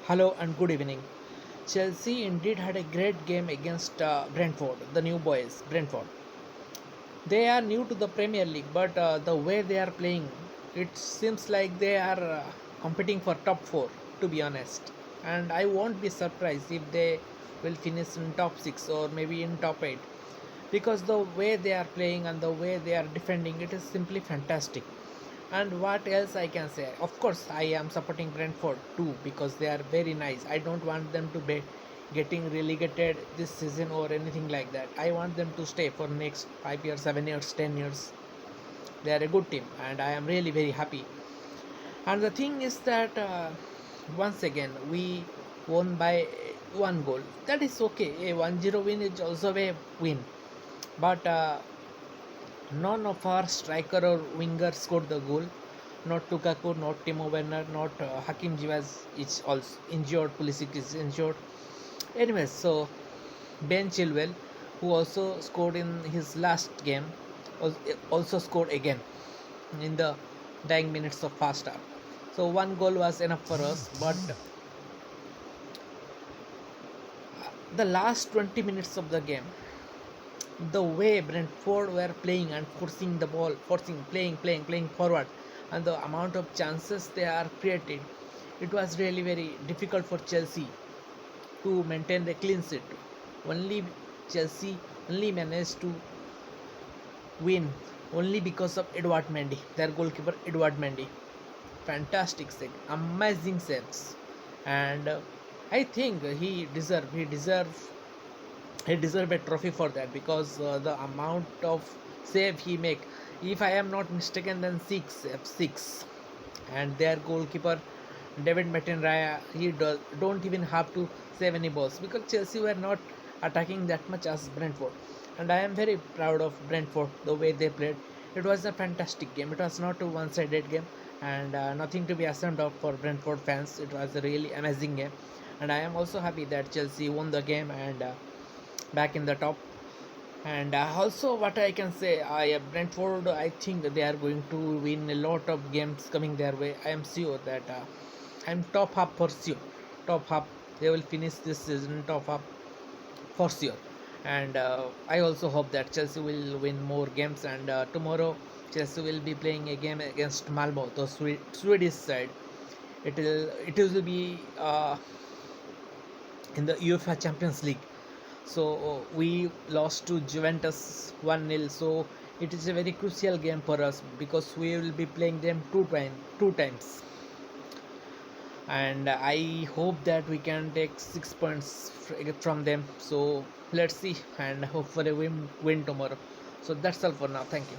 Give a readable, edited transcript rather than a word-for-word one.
Hello and good evening. Chelsea indeed had a great game against Brentford, the new boys, Brentford. They are new to the Premier League, but the way they are playing, it seems like they are competing for top 4, to be honest. And I won't be surprised if they will finish in top 6 or maybe in top 8, because the way they are playing and the way they are defending, it is simply fantastic. And what else I can say? Of course, I am supporting Brentford too because they are very nice. I don't want them to be getting relegated this season or anything like that. I want them to stay for next 5 years, 7 years, 10 years. They are a good team, and I am really very happy. And the thing is that once again we won by one goal. That is okay. A 1-0 win is also a win, but none of our striker or winger scored the goal. Not Lukaku, not Timo Werner, not Hakim Ziyech is also injured. Pulisic is injured. Anyways, so Ben Chilwell, who also scored in his last game, also scored again in the dying minutes of first half. So one goal was enough for us, but the last 20 minutes of the game, the way Brentford were playing and forcing the ball, forcing, playing forward, and the amount of chances they are creating, it was really very difficult for Chelsea to maintain the clean sheet. Only Chelsea only managed to win only because of Edward Mendy, their goalkeeper Edward Mendy. Fantastic save, amazing saves, and I think he deserve a trophy for that because the amount of save he make, if I am not mistaken, then six, and their goalkeeper David Raya, he don't even have to save any balls because Chelsea were not attacking that much as Brentford. And I am very proud of Brentford, the way they played. It was a fantastic game. It was not a one-sided game, and nothing to be ashamed of for Brentford fans. It was a really amazing game, and I am also happy that Chelsea won the game and back in the top. And also, what I can say, Brentford, I think they are going to win a lot of games coming their way. I am sure that I'm top half for sure. Top half, they will finish this season top half for sure. And I also hope that Chelsea will win more games. And tomorrow, Chelsea will be playing a game against Malmo, the Swedish side. It will be in the UEFA Champions League. So we lost to Juventus 1-0. So it is a very crucial game for us because we will be playing them two times. And I hope that we can take 6 points from them. So let's see and hopefully win tomorrow. So that's all for now. Thank you.